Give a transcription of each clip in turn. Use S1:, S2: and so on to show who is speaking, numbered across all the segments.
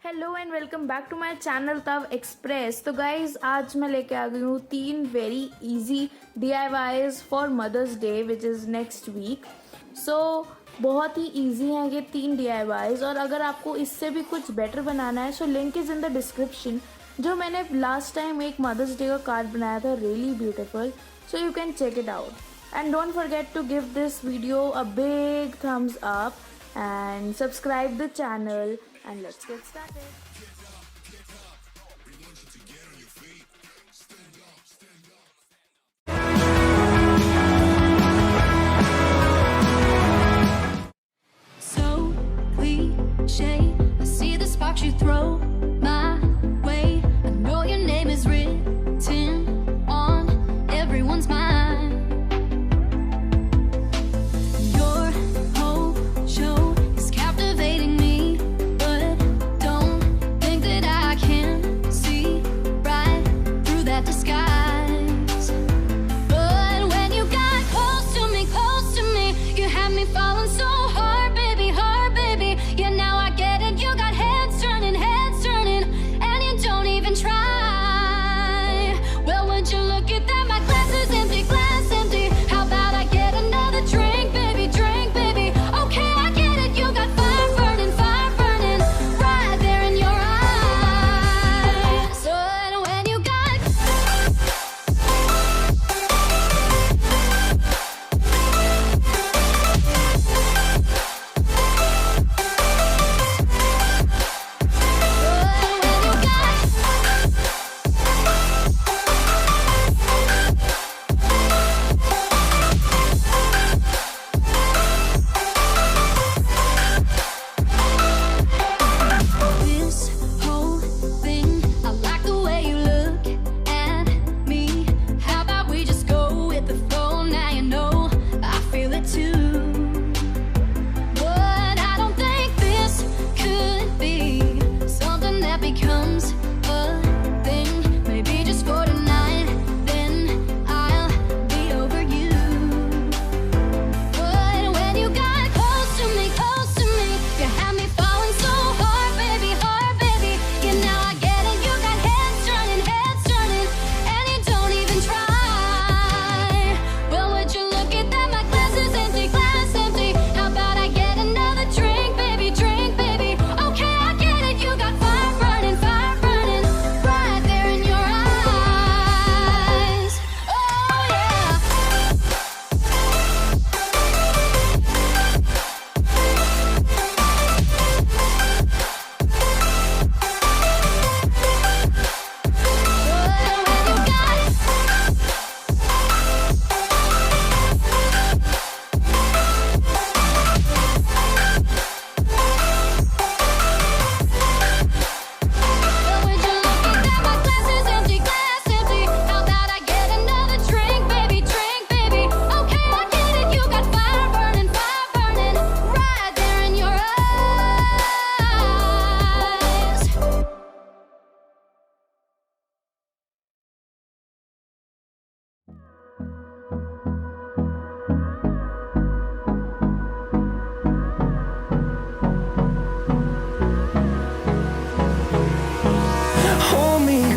S1: Hello and welcome back to my channel तव express. तो guys आज मैं लेके आ गई हूँ 3 very easy DIYs for mother's day which is next week. So बहुत ही इजी हैं ये 3 DIYs, और अगर आपको इससे भी कुछ बेटर बनाना है so link is in the description. जो मैंने लास्ट टाइम एक मदर्स डे का कार्ड बनाया था, really beautiful, so you can check it out and don't forget to give this video a big thumbs up and subscribe the channel, and let's get started.
S2: So cliche, I see the sparks you throw my way. I know your name is written on everyone's mind.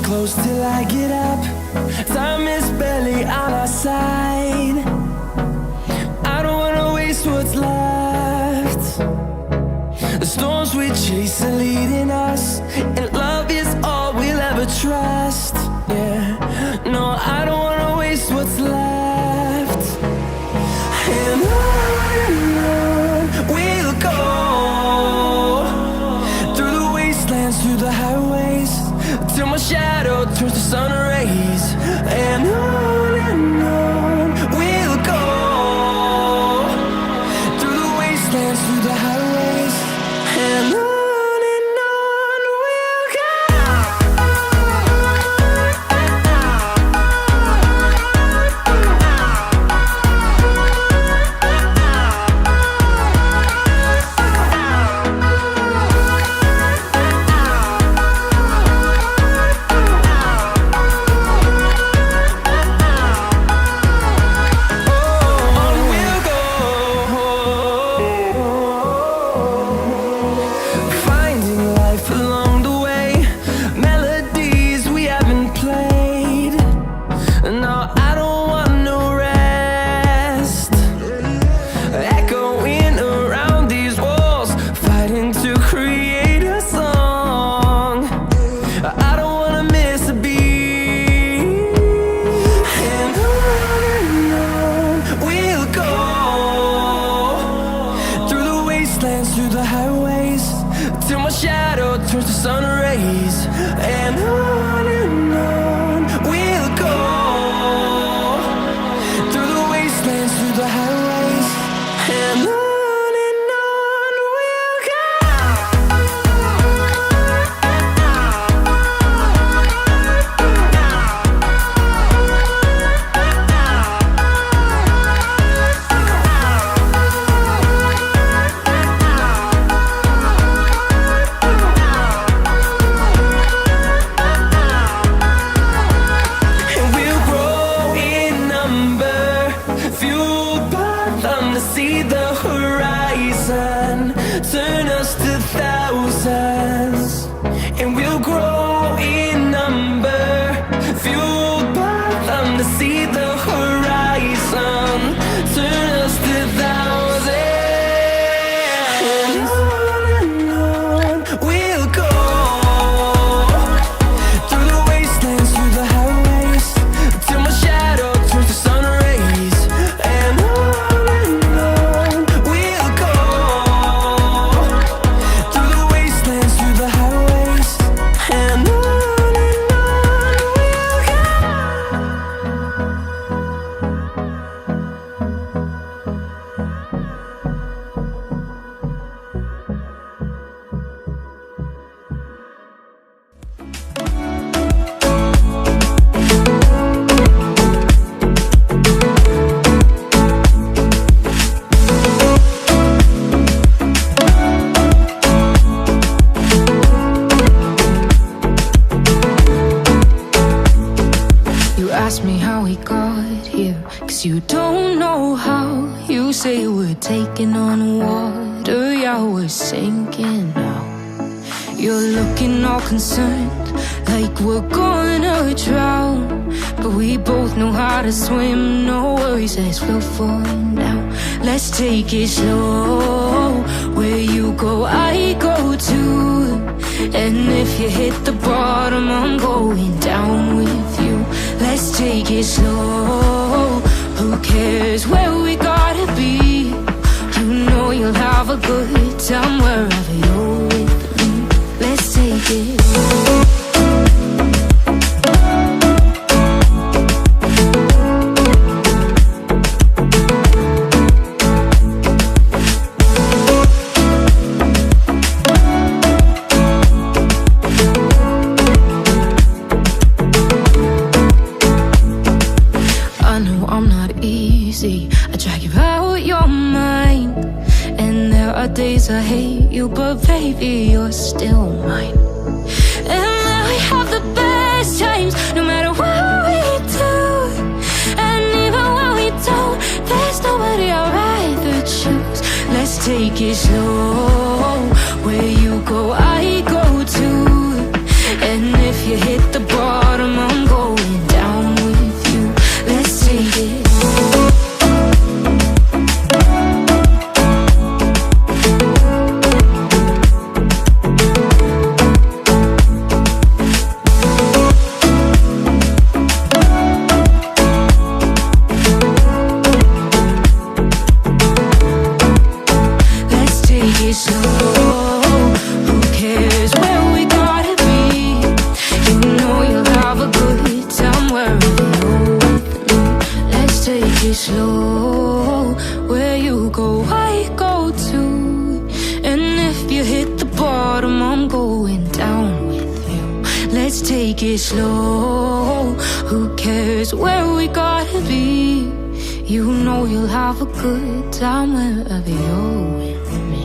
S3: Close till I get up. Time is barely on our side. I don't wanna waste what's left. The storms we chase are leading us, and love is all we'll ever trust. Yeah, no, I don't wanna waste what's left. And on we'll go, through the wastelands, through the highways, till my shadow turns to sun rays. And on we'll go, through the wastelands, through the highways, and on we'll go. shadow turns to sun rays. And on we'll go, through the wastelands, through the highways. And on we'll go. And we'll grow in number, fueled by them to see the horizon, turn us to thousands. And we'll grow in number, fueled by them to see the horizon, turn us to thousands. And on we'll go, through the wastelands, through the highways, till my shadow turns to sun rays. And on we'll go, through the wastelands, through the highways. And on we'll go.
S2: You ask me how we got here, 'cause you don't know how. You say we're taking on water, yeah, we're sinking now. You're looking all concerned, like we're gonna drown. But we both know how to swim, no worries as we'll fall now. Let's take it slow, where you go, I go too. And if you hit the bottom, I'm going down with you. Let's take it slow, who cares where we gotta be? You know you'll have a good time wherever you're with me. Let's take it. I know I'm not easy, I drag you out your mind. And there are days I hate you, but baby, you're still mine. And now we have the best times, no matter what we do. And even when we don't, there's nobody I'd rather choose. Let's take it slow, where you go, I go too. And if you hit the bottom, I'm going down with you. Let's take it. Let's take it slow, who cares where we gotta be? You know you'll have a good time wherever you're with me. Let's take it slow, where you go, I go too. And if you hit the bottom, I'm going down with you. Let's take it slow, who cares where we gotta be? You know you'll have a good time wherever you're with me.